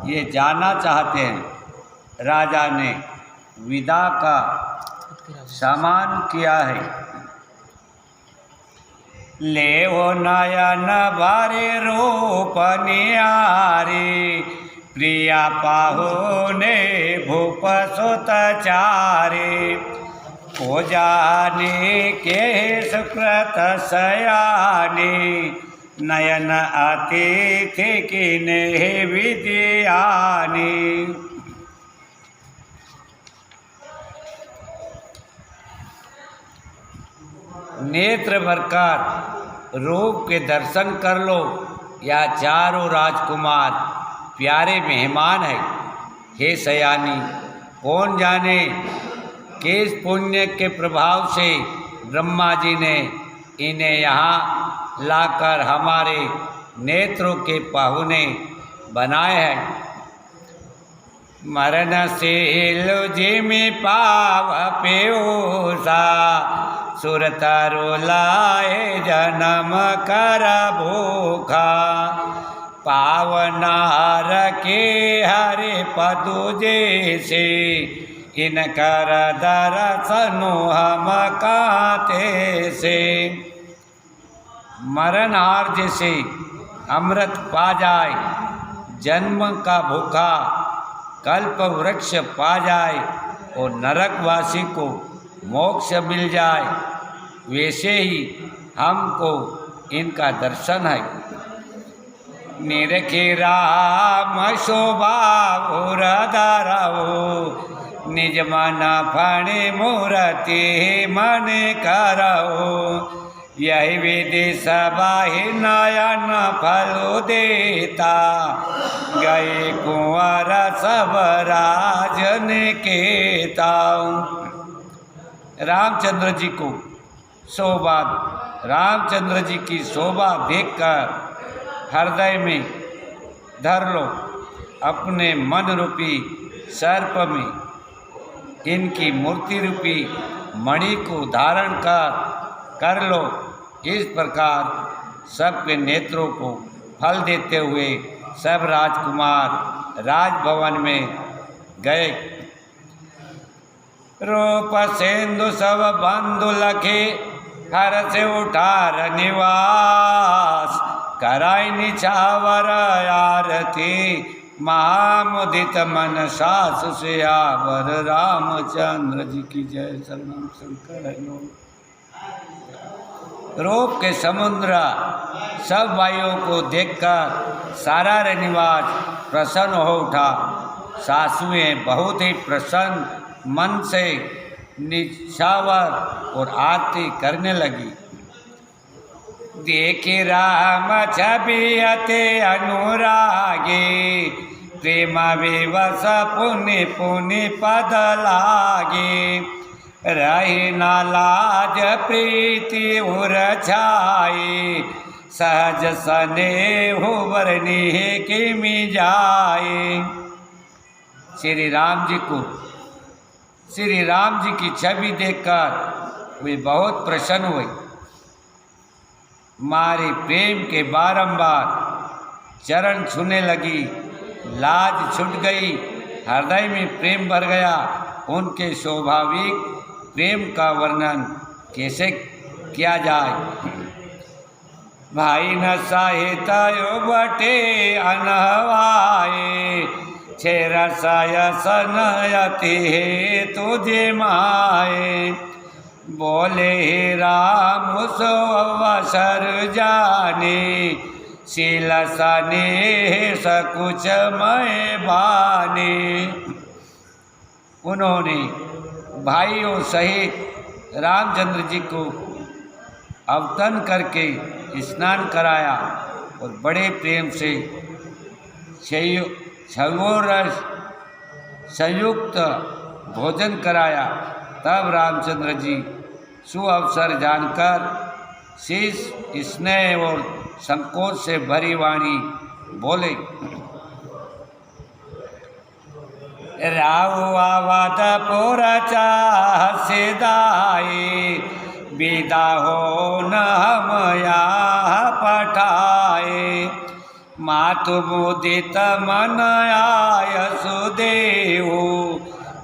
ये जानना चाहते हैं। राजा ने विदा का सामान किया है। ले वो नयन भरे रूप निहारे, प्रिया पाहुने भूप सुत चारे। को जाने के सुकृत सयाने, नयन अतिथि किने विद्यानी। नेत्र भरकर रूप के दर्शन कर लो, या चारों राजकुमार प्यारे मेहमान है। हे सयानी, कौन जाने किस पुण्य के प्रभाव से ब्रह्मा जी ने इन्हें यहाँ लाकर हमारे नेत्रों के पाहुने बनाए हैं। मरणशील जिमि पाव पीयूषा, सुरतारो लाए जन्म कर भूखा। पावनार के हरे पदु जैसे, इनकर दर्शनो हम काते से। मरणहार जैसे अमृत पा जाए, जन्म का भूखा कल्प वृक्ष पा जाए और नरकवासी को मोक्ष मिल जाए, वैसे ही हमको इनका दर्शन है। निरखे राम शोभा उरधरऊ, निज मन फणि मूर्ति मन करऊ। यही विधि सबाहि नयन फलो देता, गए कुंवर सब राजन केता। रामचंद्र जी को शोभा, रामचंद्र जी की शोभा देखकर हृदय में धर लो। अपने मन रूपी सर्प में इनकी मूर्ति रूपी मणि को धारण कर लो। इस प्रकार सबके नेत्रों को फल देते हुए सब राजकुमार राजभवन में गए। रूप सिंधु सब बंधु लखे, हर से उठार निवास। कराई निछावर आरती, महामुदित मन सास सियावर। रामचंद्र जी की जय। शरणम शंकर हरिओम। रूप के समुद्र सब भाइयों को देखकर सारा निवास प्रसन्न हो उठा। सासुएं बहुत ही प्रसन्न मन से निछावर और आरती करने लगी। देखी राम छवि अति अनुरागी, प्रेम विवश पुनि पुनि पद लागे। रही न लाज प्रीति उर छाई, सहज स्नेह वर्णि किमि जाए। श्री राम जी की छवि देखकर वे बहुत प्रसन्न हुए। मारे प्रेम के बारंबार चरण छूने लगी। लाज छूट गई, हृदय में प्रेम भर गया। उनके स्वाभाविक प्रेम का वर्णन कैसे किया जाए। भाई न साहित बटे अनहवाए, छेर सायसन अति हे तुझे माए। बोले राम सो अवसर जाने, शील सने सकुच मय बाने। उन्होंने भाइयों सहित रामचंद्र जी को अवतन करके स्नान कराया और बड़े प्रेम से छयोरस संयुक्त भोजन कराया। तब रामचंद्र जी सुअवसर जानकर शीश स्नेह और संकोच से भरी वाणी बोले। राव आवत पुर चाह सिदाई, विदा हो न हम यहाँ पठाए। मातु मुदित मन आय सुदेहु,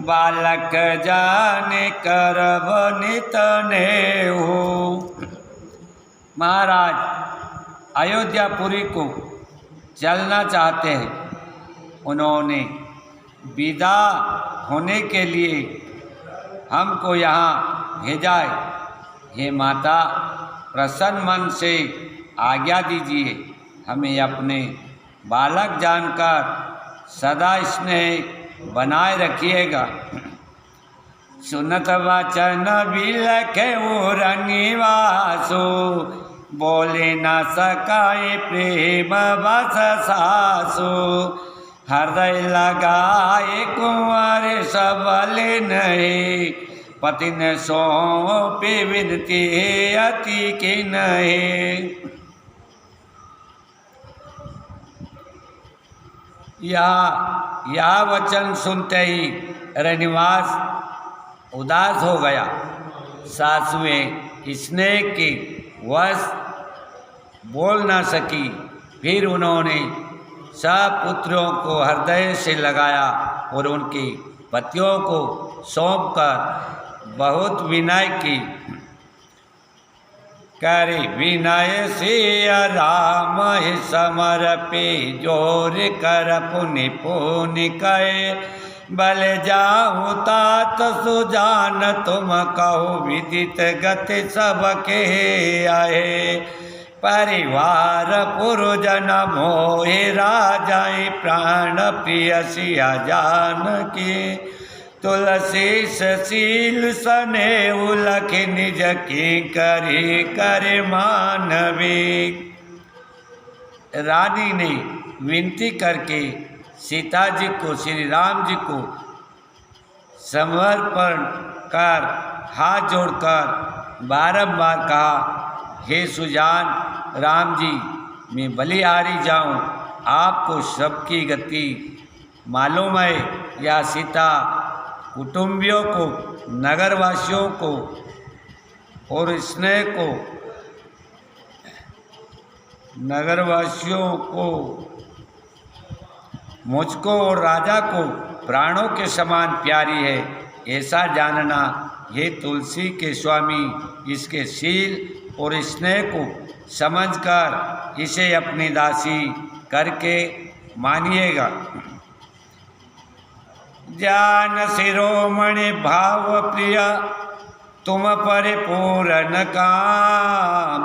बालक जाने करब नित नेहु। महाराज अयोध्यापुरी को चलना चाहते हैं। उन्होंने विदा होने के लिए हमको यहाँ भेजा है। हे माता, प्रसन्न मन से आज्ञा दीजिए, हमें अपने बालक जानकर सदा स्नेह बनाए रखिएगा। सुनत वचन बिलखे उर निवासो, बोले न सकाए प्रेम बस सासो। हृदय लगाए कुंवर सबल नहीं, पति ने सौंपे विनती अति की नहीं। यह वचन सुनते ही रनिवास उदास हो गया। सासुएं स्नेह के वश बोल न सकी। फिर उन्होंने सब पुत्रों को हृदय से लगाया और उनके पतियों को सौंपकर बहुत विनय की। करे विनय से राम समर्पे, जोर कर पुनि पुनि कहे। बल जाऊँ तात सुजान, तुम कहो विदित गति सबके आए। परिवार पुरजन मोहे, राजाए प्राण प्रिय सिया जानकी। तुलसी शील सने उलख निज की करी कर मानवी। रानी ने विनती करके सीता जी को, श्री राम जी को समर्पण कर हाथ जोड़कर बारंबार कहा, हे सुजान राम जी, मैं बलिहारी जाऊं, आपको सबकी गति मालूम है। या सीता कुटुंबियों को, नगरवासियों को और स्नेह को, नगरवासियों को, मुझको और राजा को प्राणों के समान प्यारी है, ऐसा जानना हे तुलसी के स्वामी। इसके शील और स्नेह को समझकर इसे अपनी दासी करके मानिएगा। जान शिरोमणि भाव प्रिय, तुम परिपूर्ण काम।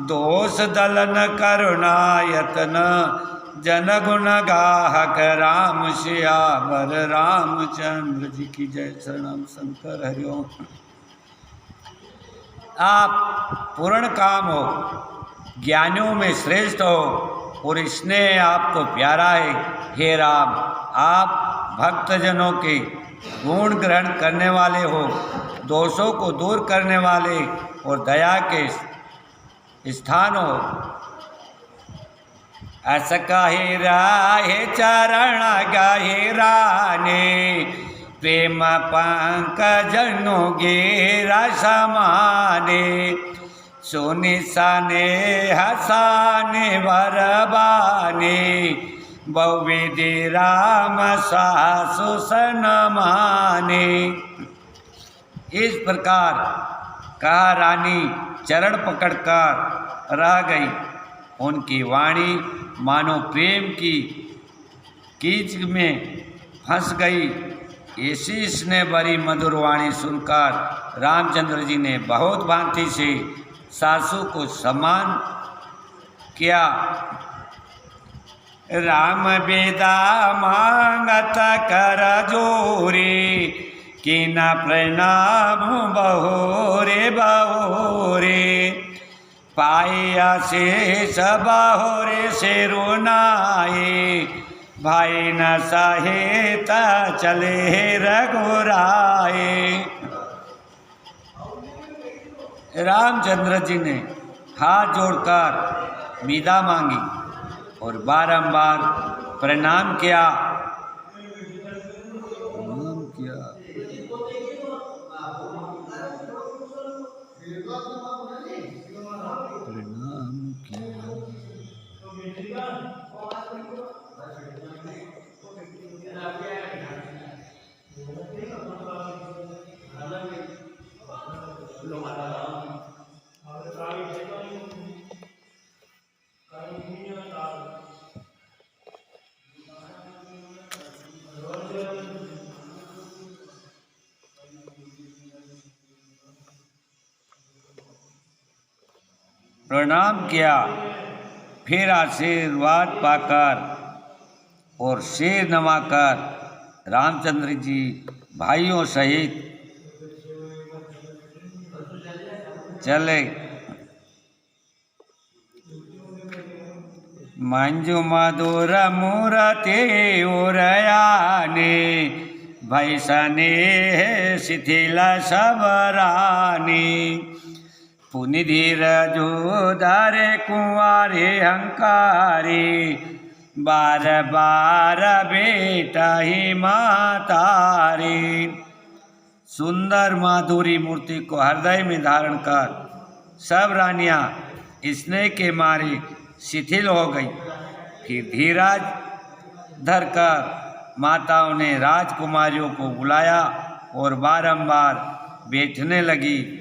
दोष दलन करुणायतन, जन गुण गाहक राम श्यावर। रामचंद्र जी की जय। शरणम शंकर हरिओम। आप पूर्ण काम हो, ज्ञानियों में श्रेष्ठ हो और स्नेह आपको प्यारा है। हे राम, आप भक्तजनों के गुण ग्रहण करने वाले हो, दोषों को दूर करने वाले और दया के स्थान हो। अस कहे राहे चरण गाहे राने, प्रेम पंकजनु गेरा समाने। सोने साने हसाने वरबाने, बहुविधि राम सासु सन माने। इस प्रकार कहा रानी चरण पकड़कर रह गई। उनकी वाणी मानो प्रेम की कीच में फंस गई। ऐसी स्नेह भरी मधुर वाणी सुनकर रामचंद्र जी ने बहुत भांति से सासू को सम्मान किया। राम बेदा मांगत कर जोरे, कि न प्रणाम बहोरे बहोरे। पाया शेष बहोरे से रोनाए, भाई न सहेता चले रघुराए। रामचंद्र जी ने हाथ जोड़कर विदा मांगी और बारंबार प्रणाम किया। प्रणाम किया। प्रणाम किया। फिर आशीर्वाद पाकर और सिर नवाकर रामचंद्र जी भाइयों सहित चले। मंजू मधुर मूरति उरयाने भैसने शिथिल सबरानी। पुनि धीरज धरे कुंवारे हंकारी बार बार बेटा ही मातारी। सुंदर माधुरी मूर्ति को हृदय में धारण कर सब रानियां स्नेह के मारे शिथिल हो गई। फिर धीरज धरकर माताओं ने राजकुमारियों को बुलाया और बारंबार बैठने लगी।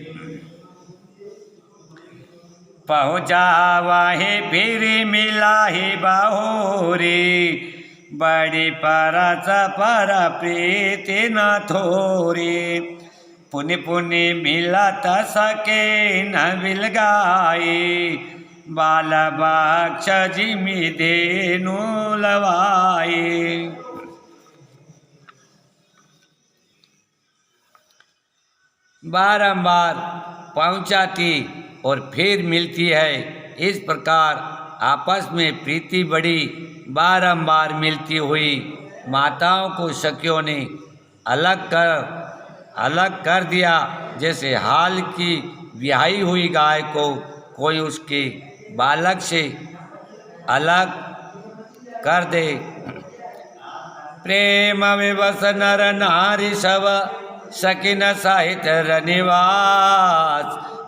पहुँचा वही फिर मिला ही बहुरी बड़ी परस पर प्रीति न थोरी। पुनि पुनि मिलत सके न बिल गाई बाल बक्ष जिमि देनु लवाई। बारंबार पहुंचाती और फिर मिलती है। इस प्रकार आपस में प्रीति बढ़ी। बारंबार मिलती हुई माताओं को सखियों ने अलग कर दिया, जैसे हाल की ब्याही हुई गाय को कोई उसके बालक से अलग कर दे। प्रेम विवश नर नारी सब सकिन साहित रनिवास।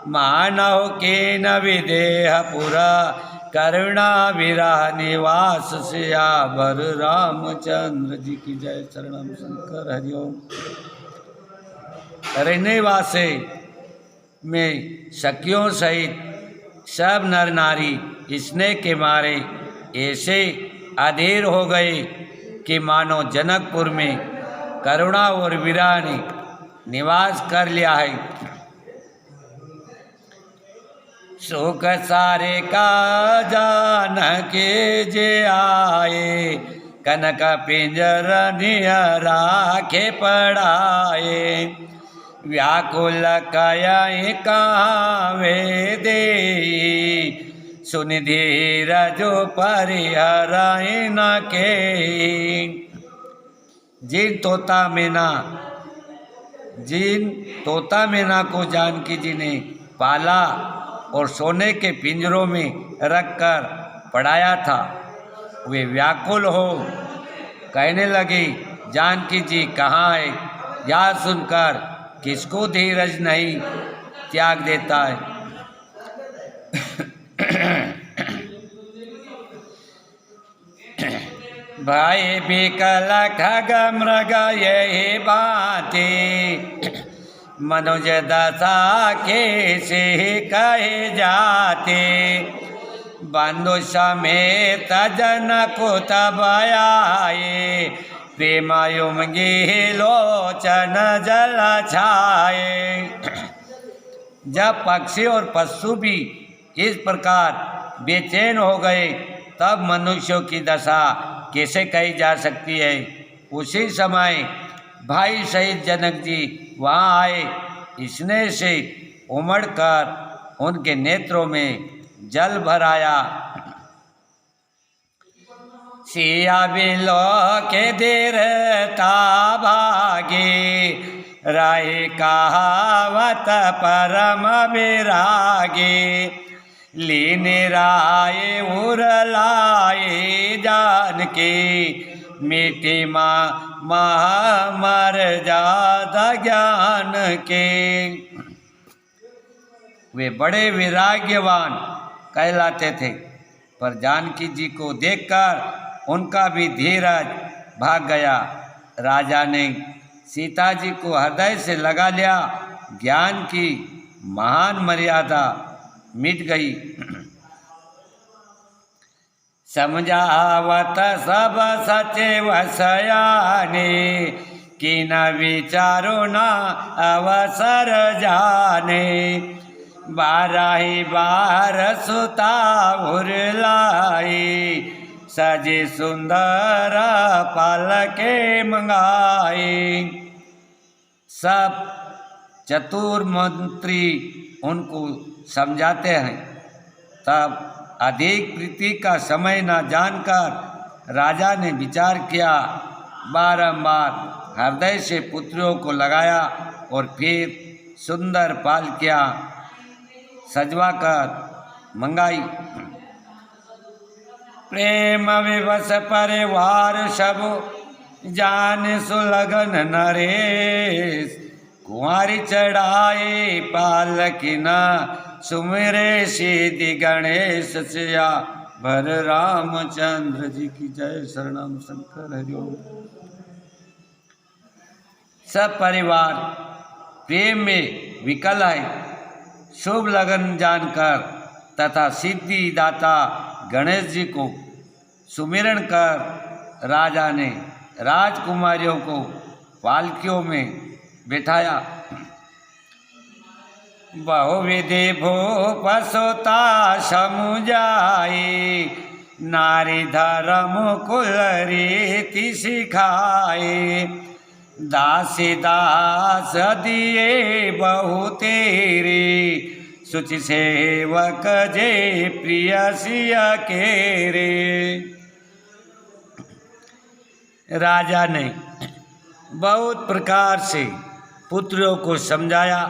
मानव के न विदेह पुरा करुणा विरह निवास। सियावर रामचंद्र जी की जय। शरणम शंकर हरिओम। रहने वासे में सखियों सहित सब नर नारी स्नेह के मारे ऐसे अधीर हो गए कि मानो जनकपुर में करुणा और विरह ने निवास कर लिया है। सुख सारे का जान के जे आए कनक पिंजर राखे पड़ाए। व्याकुल कया कहाँ वे दे सुन धीरज परिहर न के। जिन तोता मैना को जानकी जी ने पाला और सोने के पिंजरों में रखकर पढ़ाया था, वे व्याकुल हो कहने लगी, जानकी जी कहाँ है? यह सुनकर किसको धीरज नहीं त्याग देता है। भाई बिकल खग मृग यही बाते मनुज दशा के से कहे जाते। बंधु समेत जन को तब आए प्रेमयुमगी लोचन जल छाए। जब पक्षी और पशु भी इस प्रकार बेचैन हो गए तब मनुष्यों की दशा कैसे कही जा सकती है। उसी समय भाई सहित जनक जी वहाँ आए। स्नेह से उमड़कर उनके नेत्रों में जल भराया। सिया बिलो के देरता भागे राय कहावत परम विरागे। लीन राय उरलाए जान के मिट्टी मर जादा ज्ञान के। वे बड़े विराग्यवान कहलाते थे, पर जानकी जी को देखकर उनका भी धीरज भाग गया। राजा ने सीता जी को हृदय से लगा लिया। ज्ञान की महान मर्यादा मिट गई। समझावत सब सचे वसयाने कि न विचारो न अवसर जाने। बाराही बार सुता उरलाई, सजे सुंदर पालके मंगाई। सब चतुर मंत्री उनको समझाते हैं। तब अधिक प्रीति का समय न जानकर राजा ने विचार किया, बारंबार हृदय से पुत्रियों को लगाया और फिर सुंदर पालकियाँ सजवा कर मंगाई। प्रेम विवश परिवार सब जान सुलगन नरेश, कुंवारी चढ़ाए पालकी न सुमिरे सिद्धि गणेश सिया भर रामचंद्र जी की जय। शरणम शंकर हरिओम। सब परिवार प्रेम में विकल है। शुभ लगन जानकर तथा सिद्धि दाता गणेश जी को सुमिरन कर राजा ने राजकुमारियों को पालकियों में बिठाया। बहुविधि भूप सुता समुझाई, नारी धर्म कुल रीति सिखाए, दासी दास दिए बहु तेरे, सुचि सेवक जे प्रिय सिया के रे। राजा ने बहुत प्रकार से पुत्रों को समझाया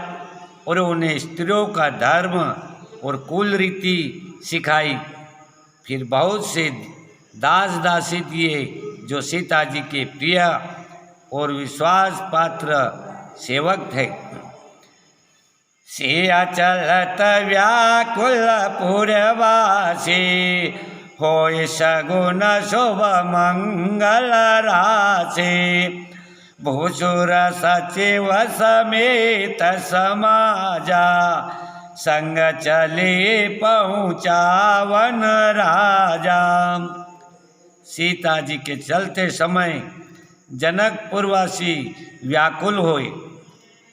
और उन्हें स्त्रियों का धर्म और कुल रीति सिखाई। फिर बहुत से दास दासी दिए जो सीता जी के प्रिय और विश्वास पात्र सेवक थे। सिया चलत व्याकुल पुरवासी, होय सगुन शुभ मंगल राशि, भूसुर सचिव समेत समाजा, संग चले पहुँचावन राजा। सीता जी के चलते समय जनकपुरवासी व्याकुल हुए।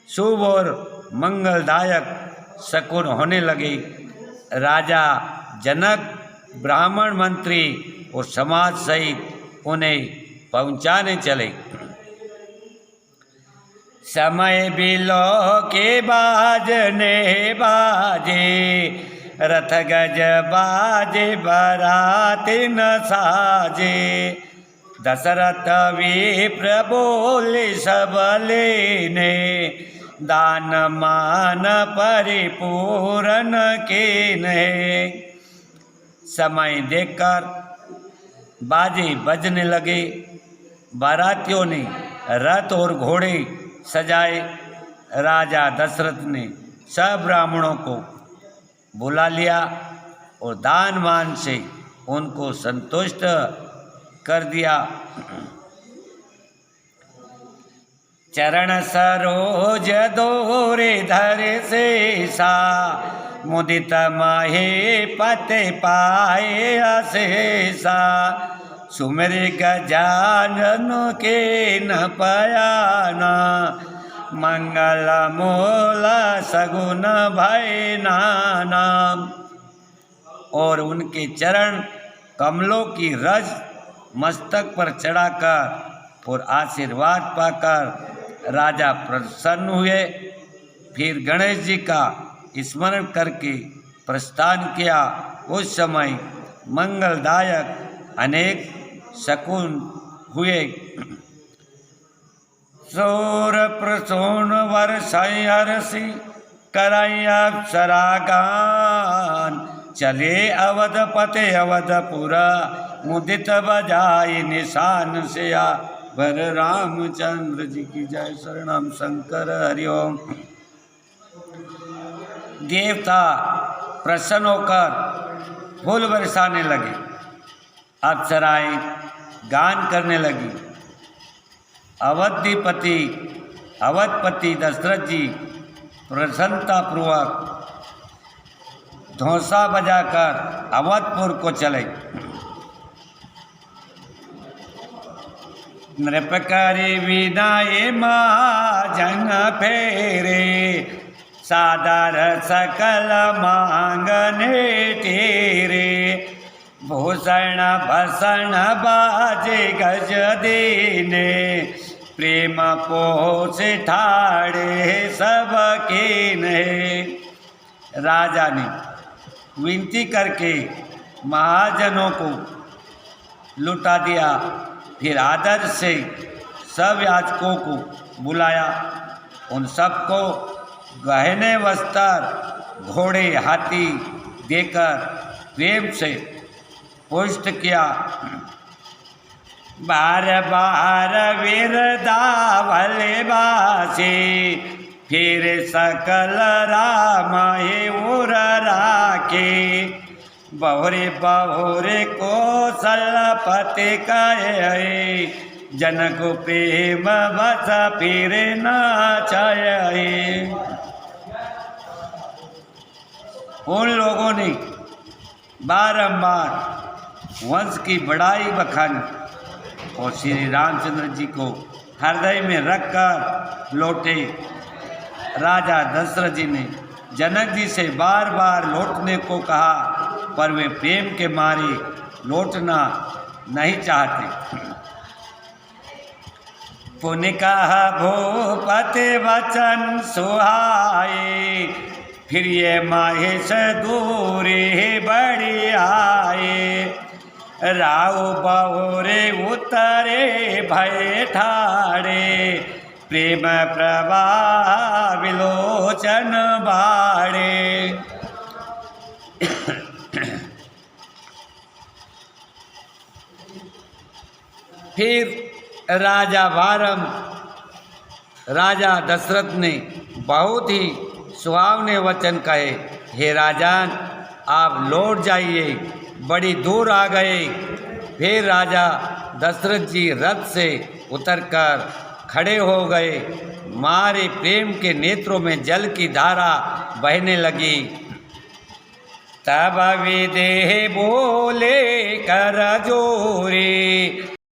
शुभ और मंगलदायक शकुन होने लगे। राजा जनक ब्राह्मण मंत्री और समाज सहित उन्हें पहुँचाने चले। समय बिलो के बाजने बाजे, रथ गज बाजे बराती न साजे, दशरथ विप्र बोले सब लेने, दान मान परिपूर्ण के ने। समय देखकर बाजे बजने लगे। बारातियों ने रथ और घोड़े सजाए। राजा दशरथ ने सब ब्राह्मणों को बुला लिया और दान मान से उनको संतुष्ट कर दिया। चरण सरोज दोरे धरे शेषा, मुदित माहे पते पाए अशेषा, सुमिर गजानन के न पयाना, मंगल मूल सगुन भय नाना। और उनके चरण कमलों की रज मस्तक पर चढ़ाकर और आशीर्वाद पाकर राजा प्रसन्न हुए। फिर गणेश जी का स्मरण करके प्रस्थान किया। उस समय मंगलदायक अनेक शकुन हुए। सूर प्रसून वर्षय हर्षि कराई अप्सरा गान, चले अवधपते अवधपुरा, मुदित बजाई निशान से आ भर रामचंद्र जी की जय। शरणम शंकर हरिओम। देवता प्रसन्न होकर फूल बरसाने लगे। अप्सराएं गान करने लगी। अवधपति दशरथ जी प्रसन्नतापूर्वक धौंसा बजाकर अवधपुर को चले। नृपकरि विदाए महाजन फेरे, सादर सकल मांगने तेरे, भूषण भसन बाजे गज दीने, प्रेम पोष ठाड़े सबके ने। राजा ने विनती करके महाजनों को लुटा दिया। फिर आदर से सब याचकों को बुलाया, उन सबको गहने वस्त्र घोड़े हाथी देकर प्रेम से पुष्ट किया। बार बार वीरदावल बासे, फिर सकल राम हे उर राखे, बहुरे बहुरे कौशलपति कहे, जनक प्रेम बस फिर न चाहे। उन लोगों ने बारंबार वंश की बड़ाई बखानी और श्री रामचंद्र जी को हृदय में रखकर लौटे। राजा दशरथ जी ने जनक जी से बार बार लौटने को कहा, पर वे प्रेम के मारे लौटना नहीं चाहते। पुण्य कहा भूपति वचन सुहाए, फिर ये महेश दूरी बड़ी आए, राव बहुरे उतरे भय ठाड़े, प्रेम प्रवाह विलोचन बाड़े। फिर राजा दशरथ ने बहुत ही सुहावने वचन कहे, हे राजन आप लौट जाइए, बड़ी दूर आ गए। फिर राजा दशरथ जी रथ से उतरकर खड़े हो गए। मारे प्रेम के नेत्रों में जल की धारा बहने लगी। तब विदेह बोले कर जोरे,